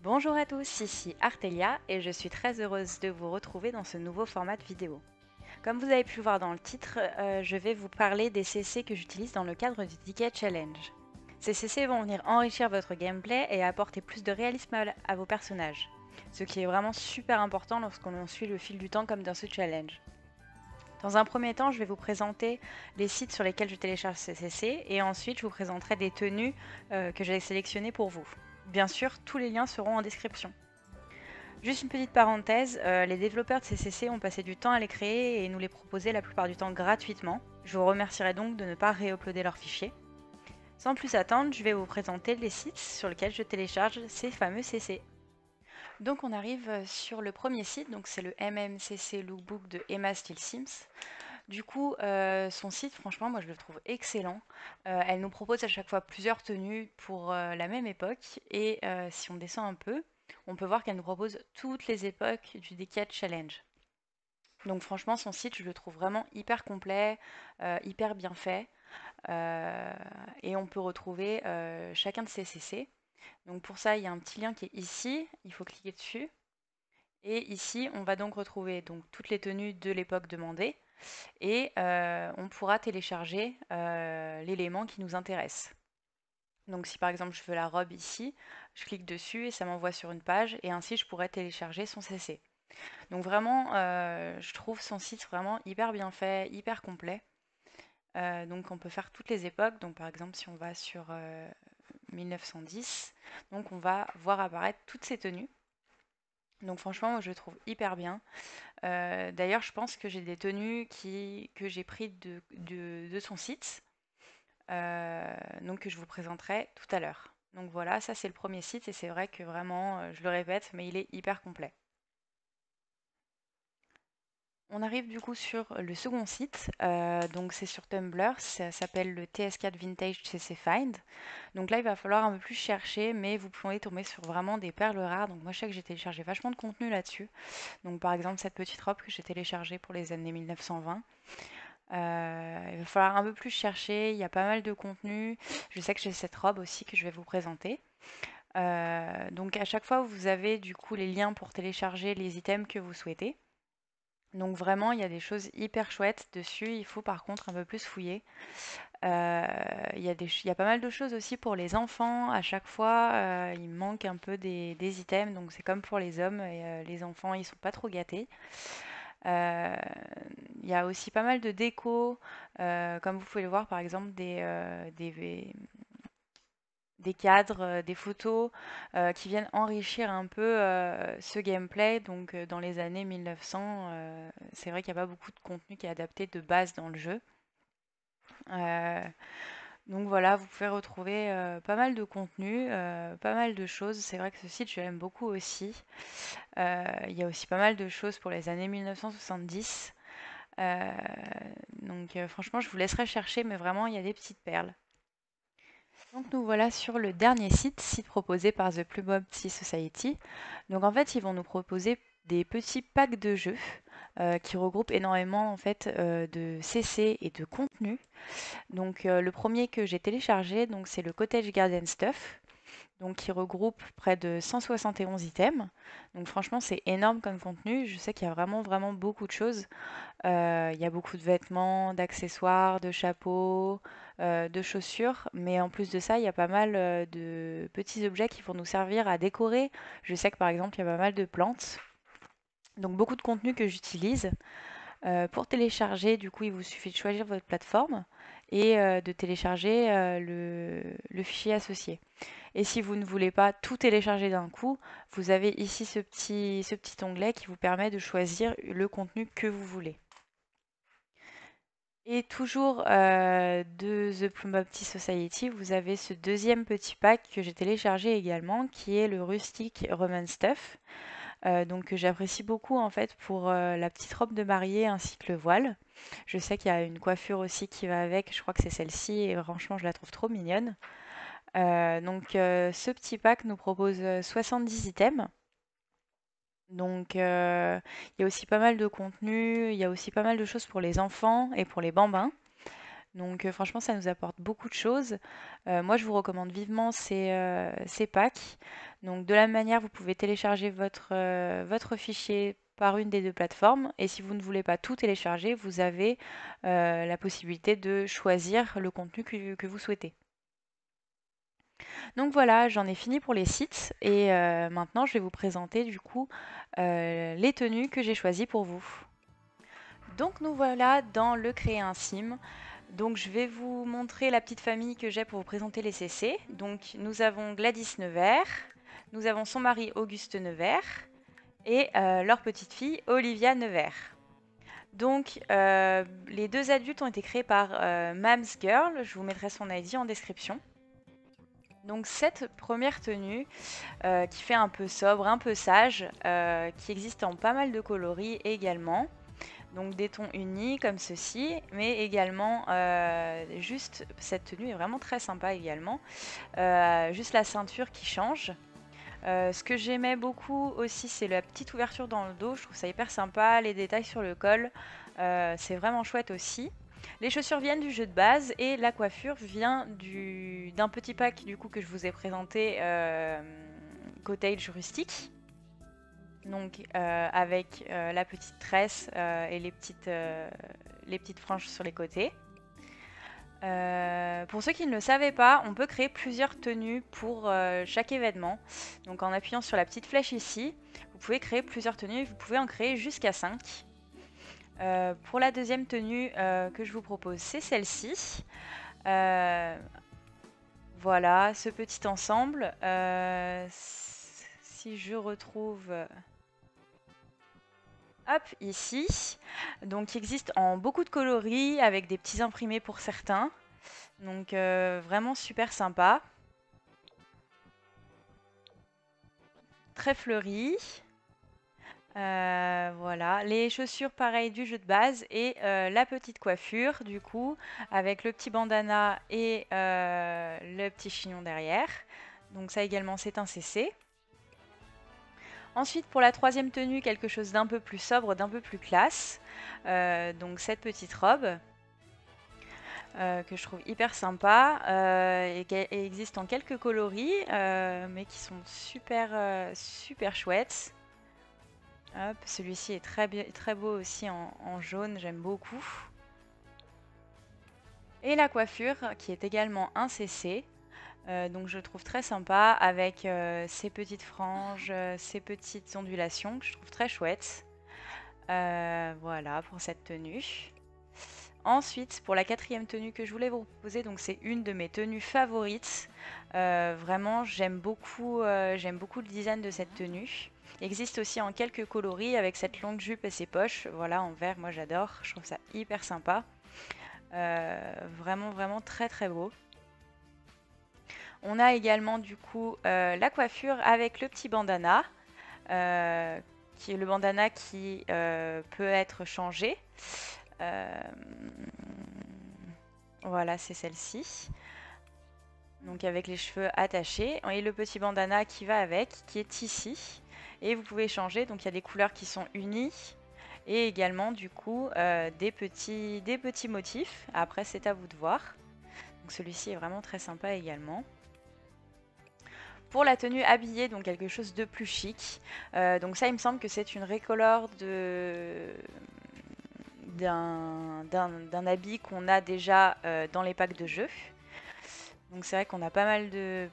Bonjour à tous, ici Artelia et je suis très heureuse de vous retrouver dans ce nouveau format de vidéo. Comme vous avez pu le voir dans le titre, je vais vous parler des CC que j'utilise dans le cadre du Ticket Challenge. Ces CC vont venir enrichir votre gameplay et apporter plus de réalisme à vos personnages, ce qui est vraiment super important lorsqu'on suit le fil du temps comme dans ce challenge. Dans un premier temps, je vais vous présenter les sites sur lesquels je télécharge ces CC et ensuite je vous présenterai des tenues que j'ai sélectionnées pour vous. Bien sûr, tous les liens seront en description. Juste une petite parenthèse, les développeurs de ces CC ont passé du temps à les créer et nous les proposer la plupart du temps gratuitement. Je vous remercierai donc de ne pas réuploader leurs fichiers. Sans plus attendre, je vais vous présenter les sites sur lesquels je télécharge ces fameux CC. Donc on arrive sur le premier site, donc c'est le MMCC Lookbook de Emma Steele Sims. Du coup, son site, franchement, moi je le trouve excellent. Elle nous propose à chaque fois plusieurs tenues pour la même époque. Et si on descend un peu, on peut voir qu'elle nous propose toutes les époques du Decade Challenge. Donc franchement, son site, je le trouve vraiment hyper complet, hyper bien fait. Et on peut retrouver chacun de ces CC. Donc pour ça, il y a un petit lien qui est ici. Il faut cliquer dessus. Et ici, on va donc retrouver donc, toutes les tenues de l'époque demandée et on pourra télécharger l'élément qui nous intéresse. Donc si par exemple je veux la robe ici, je clique dessus et ça m'envoie sur une page et ainsi je pourrais télécharger son CC. Donc vraiment, je trouve son site vraiment hyper bien fait, hyper complet. Donc on peut faire toutes les époques. Donc par exemple si on va sur 1910, donc on va voir apparaître toutes ces tenues. Donc franchement, moi, je le trouve hyper bien. D'ailleurs, je pense que j'ai des tenues que j'ai prises de son site, donc que je vous présenterai tout à l'heure. Donc voilà, ça c'est le premier site et c'est vrai que vraiment, je le répète, mais il est hyper complet. On arrive du coup sur le second site, donc c'est sur Tumblr, ça s'appelle le TS4 Vintage CC Find. Donc là, il va falloir un peu plus chercher, mais vous pouvez tomber sur vraiment des perles rares. Donc moi, je sais que j'ai téléchargé vachement de contenu là-dessus. Donc par exemple, cette petite robe que j'ai téléchargée pour les années 1920. Il va falloir un peu plus chercher, il y a pas mal de contenu. Je sais que j'ai cette robe aussi que je vais vous présenter. Donc à chaque fois, vous avez du coup les liens pour télécharger les items que vous souhaitez. Donc vraiment, il y a des choses hyper chouettes dessus. Il faut par contre un peu plus fouiller. Il y a pas mal de choses aussi pour les enfants. À chaque fois, il manque un peu des items. Donc c'est comme pour les hommes. Et, les enfants, ils sont pas trop gâtés. Euh, il y a aussi pas mal de déco, comme vous pouvez le voir par exemple des cadres, des photos qui viennent enrichir un peu ce gameplay. Donc dans les années 1900, c'est vrai qu'il n'y a pas beaucoup de contenu qui est adapté de base dans le jeu. Euh, donc voilà, vous pouvez retrouver pas mal de contenu, pas mal de choses. C'est vrai que ce site, je l'aime beaucoup aussi. Il y a aussi pas mal de choses pour les années 1970. Euh, donc franchement, je vous laisserai chercher, mais vraiment, il y a des petites perles. Donc nous voilà sur le dernier site proposé par The Plumopty Society. Donc en fait, ils vont nous proposer des petits packs de jeux qui regroupent énormément en fait de CC et de contenu. Donc le premier que j'ai téléchargé, donc c'est le Cottage Garden Stuff, donc qui regroupe près de 171 items. Donc franchement, c'est énorme comme contenu. Je sais qu'il y a vraiment vraiment beaucoup de choses. Il y a beaucoup de vêtements, d'accessoires, de chapeaux, de chaussures, mais en plus de ça, il y a pas mal de petits objets qui vont nous servir à décorer. Je sais que par exemple, il y a pas mal de plantes, donc beaucoup de contenu que j'utilise. Pour télécharger, du coup, il vous suffit de choisir votre plateforme et de télécharger le fichier associé. Et si vous ne voulez pas tout télécharger d'un coup, vous avez ici ce petit onglet qui vous permet de choisir le contenu que vous voulez. Et toujours de The Plumbopty Society, vous avez ce deuxième petit pack que j'ai téléchargé également, qui est le Rustic Roman Stuff. Donc que j'apprécie beaucoup en fait pour la petite robe de mariée ainsi que le voile. Je sais qu'il y a une coiffure aussi qui va avec, je crois que c'est celle-ci et franchement je la trouve trop mignonne. Donc ce petit pack nous propose 70 items. Donc il y a aussi pas mal de contenu, il y a aussi pas mal de choses pour les enfants et pour les bambins. Donc franchement, ça nous apporte beaucoup de choses. Moi, je vous recommande vivement ces packs. Donc de la même manière, vous pouvez télécharger votre fichier par une des deux plateformes. Et si vous ne voulez pas tout télécharger, vous avez la possibilité de choisir le contenu que vous souhaitez. Donc voilà, j'en ai fini pour les sites. Et maintenant, je vais vous présenter du coup les tenues que j'ai choisies pour vous. Donc nous voilà dans le créer un sim. Donc je vais vous montrer la petite famille que j'ai pour vous présenter les CC. Donc nous avons Gladys Nevers, nous avons son mari Auguste Nevers et leur petite fille Olivia Nevers. Donc les deux adultes ont été créés par Mams Girl, je vous mettrai son ID en description. Donc cette première tenue qui fait un peu sobre, un peu sage, qui existe en pas mal de coloris également. Donc des tons unis comme ceci, mais également juste cette tenue est vraiment très sympa également. Juste la ceinture qui change. Ce que j'aimais beaucoup aussi, c'est la petite ouverture dans le dos. Je trouve ça hyper sympa. Les détails sur le col, c'est vraiment chouette aussi. Les chaussures viennent du jeu de base et la coiffure vient d'un petit pack du coup que je vous ai présenté, Cottage Rustique. Donc avec la petite tresse et les petites franges sur les côtés. Pour ceux qui ne le savaient pas, on peut créer plusieurs tenues pour chaque événement. Donc en appuyant sur la petite flèche ici, vous pouvez créer plusieurs tenues. Vous pouvez en créer jusqu'à 5. Pour la deuxième tenue que je vous propose, c'est celle-ci. Voilà, ce petit ensemble. Si je retrouve... Hop, ici. Donc, qui existe en beaucoup de coloris, avec des petits imprimés pour certains. Donc, vraiment super sympa. Très fleuri. Voilà, les chaussures pareil du jeu de base et la petite coiffure du coup avec le petit bandana et le petit chignon derrière. Donc ça également c'est un CC. Ensuite pour la troisième tenue, quelque chose d'un peu plus sobre, d'un peu plus classe. Donc cette petite robe que je trouve hyper sympa et qui existe en quelques coloris mais qui sont super chouettes. Hop, celui-ci est très beau aussi en jaune, j'aime beaucoup. Et la coiffure qui est également un CC, donc je le trouve très sympa avec ces petites franges, ces petites ondulations que je trouve très chouettes. Voilà pour cette tenue. Ensuite, pour la quatrième tenue que je voulais vous proposer, donc c'est une de mes tenues favorites. Vraiment, j'aime beaucoup le design de cette tenue. Il existe aussi en quelques coloris avec cette longue jupe et ses poches. Voilà, en vert, moi j'adore. Je trouve ça hyper sympa. Vraiment très beau. On a également du coup la coiffure avec le petit bandana. Qui est le bandana qui peut être changé. Voilà, c'est celle-ci. Donc avec les cheveux attachés. Et le petit bandana qui va avec, qui est ici. Et vous pouvez changer, donc il y a des couleurs qui sont unies. Et également du coup des petits motifs. Après c'est à vous de voir. Donc celui-ci est vraiment très sympa également. Pour la tenue habillée, donc quelque chose de plus chic. Donc ça il me semble que c'est une recolor d'un habit qu'on a déjà dans les packs de jeux. Donc c'est vrai qu'on a pas mal de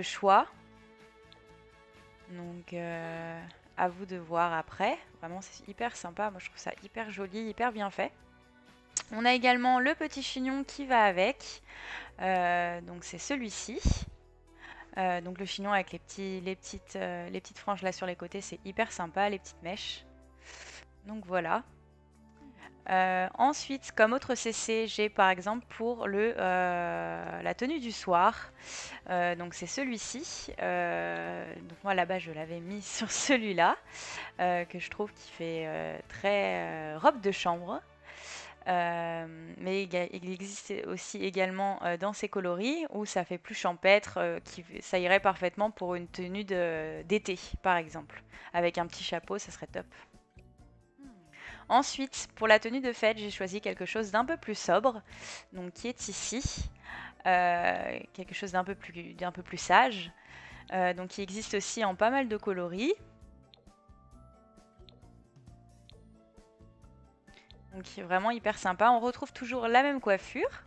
choix. Donc à vous de voir après. Vraiment c'est hyper sympa. Moi je trouve ça hyper joli, hyper bien fait. On a également le petit chignon qui va avec. Donc c'est celui-ci. Donc le chignon avec les petites franges là sur les côtés, c'est hyper sympa, les petites mèches. Donc voilà. Ensuite, comme autre CC, j'ai par exemple pour la tenue du soir. Donc c'est celui-ci. Donc moi là-bas je l'avais mis sur celui-là que je trouve qui fait très robe de chambre. Mais il existe aussi également dans ces coloris où ça fait plus champêtre, ça irait parfaitement pour une tenue d'été par exemple. Avec un petit chapeau, ça serait top. Ensuite, pour la tenue de fête, j'ai choisi quelque chose d'un peu plus sobre, donc qui est ici. Quelque chose d'un peu plus sage. Donc qui existe aussi en pas mal de coloris. Donc vraiment hyper sympa. On retrouve toujours la même coiffure.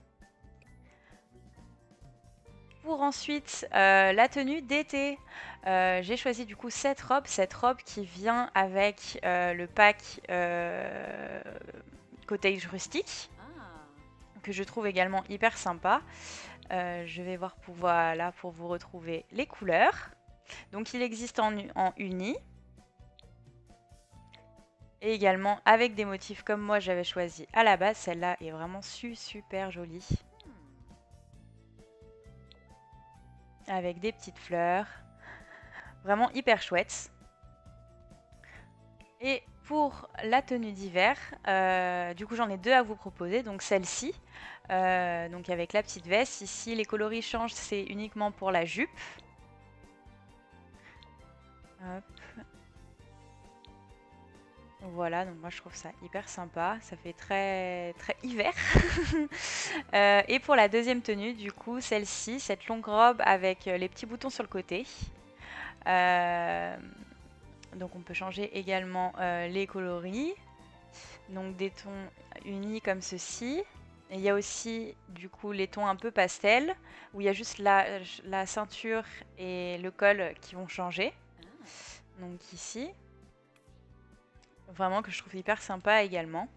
Pour ensuite la tenue d'été, j'ai choisi du coup cette robe qui vient avec le pack cottage rustique, que je trouve également hyper sympa. Je vais voir voilà, pour vous retrouver les couleurs. Donc il existe en uni. Et également avec des motifs comme moi j'avais choisi à la base. Celle-là est vraiment super jolie. Avec des petites fleurs. Vraiment hyper chouette. Et pour la tenue d'hiver, du coup j'en ai deux à vous proposer. Donc celle-ci, donc avec la petite veste. Ici les coloris changent, c'est uniquement pour la jupe. Hop. Voilà, donc moi je trouve ça hyper sympa, ça fait très hiver. Et pour la deuxième tenue, du coup, celle-ci, cette longue robe avec les petits boutons sur le côté. Donc on peut changer également les coloris. Donc des tons unis comme ceci. Et il y a aussi du coup les tons un peu pastel, où il y a juste la ceinture et le col qui vont changer. Donc ici. Vraiment que je trouve hyper sympa également.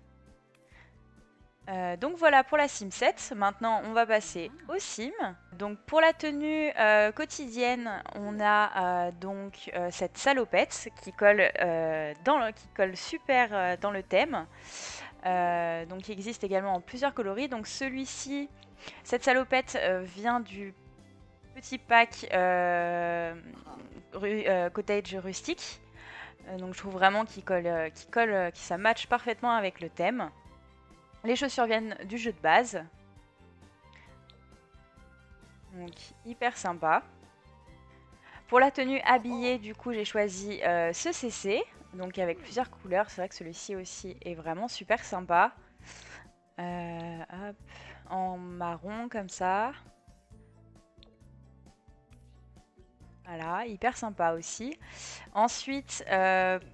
Donc voilà pour la Sim 7. Maintenant on va passer au Sim. Donc pour la tenue quotidienne, on a donc cette salopette qui colle, qui colle super dans le thème. Donc qui existe également en plusieurs coloris. Donc celui-ci, cette salopette vient du petit pack cottage rustique. Donc je trouve vraiment qu'il ça match parfaitement avec le thème. Les chaussures viennent du jeu de base. Donc hyper sympa. Pour la tenue habillée, du coup j'ai choisi ce CC. Donc avec plusieurs couleurs. C'est vrai que celui-ci aussi est vraiment super sympa. Hop, en marron comme ça. Voilà, hyper sympa aussi. Ensuite,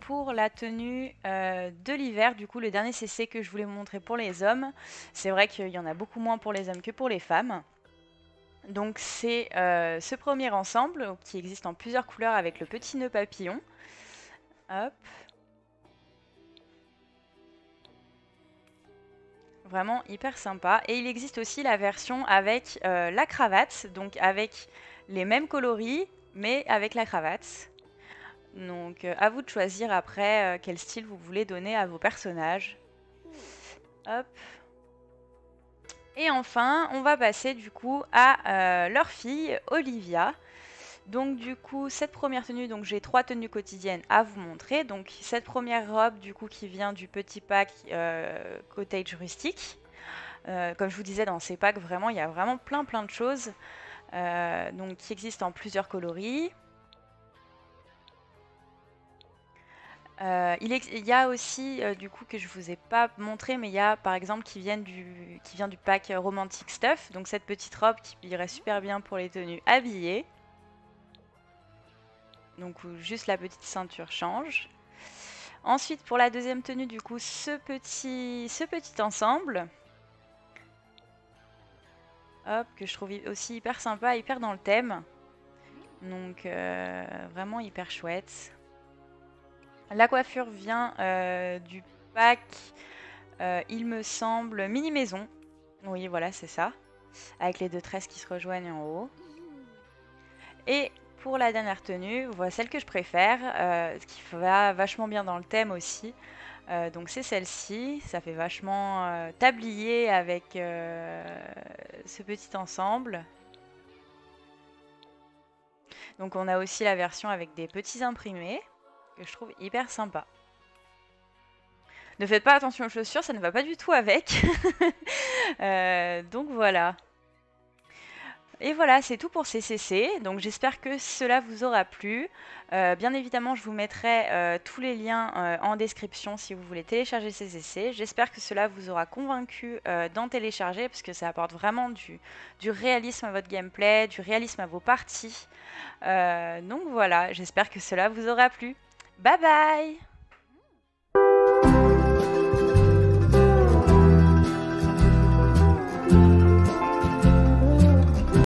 pour la tenue de l'hiver, du coup, le dernier CC que je voulais vous montrer pour les hommes, c'est vrai qu'il y en a beaucoup moins pour les hommes que pour les femmes. Donc c'est ce premier ensemble qui existe en plusieurs couleurs avec le petit nœud papillon. Hop. Vraiment hyper sympa. Et il existe aussi la version avec la cravate, donc avec les mêmes coloris, mais avec la cravate. Donc à vous de choisir après quel style vous voulez donner à vos personnages. Hop. Et enfin, on va passer du coup à leur fille, Olivia. Donc du coup, cette première tenue, donc j'ai 3 tenues quotidiennes à vous montrer. Donc cette première robe du coup qui vient du petit pack cottage rustique. Comme je vous disais, dans ces packs, vraiment, il y a vraiment plein de choses. Donc qui existent en plusieurs coloris. Il y a aussi, du coup, que je vous ai pas montré, mais il y a par exemple qui vient du pack Romantic Stuff. Donc cette petite robe qui irait super bien pour les tenues habillées. Donc juste la petite ceinture change. Ensuite, pour la deuxième tenue, du coup, ce petit ensemble. Hop, que je trouve aussi hyper sympa, hyper dans le thème. Donc vraiment hyper chouette. La coiffure vient du pack, il me semble, mini maison. Oui, voilà, c'est ça. Avec les deux tresses qui se rejoignent en haut. Et pour la dernière tenue, voilà celle que je préfère, qui va vachement bien dans le thème aussi. Donc c'est celle-ci, ça fait vachement tablier avec ce petit ensemble. Donc on a aussi la version avec des petits imprimés, que je trouve hyper sympa. Ne faites pas attention aux chaussures, ça ne va pas du tout avec. Donc voilà. Et voilà, c'est tout pour ces CC. Donc j'espère que cela vous aura plu. Bien évidemment, je vous mettrai tous les liens en description si vous voulez télécharger ces CC. J'espère que cela vous aura convaincu d'en télécharger parce que ça apporte vraiment du réalisme à votre gameplay, du réalisme à vos parties. Donc voilà, j'espère que cela vous aura plu. Bye bye!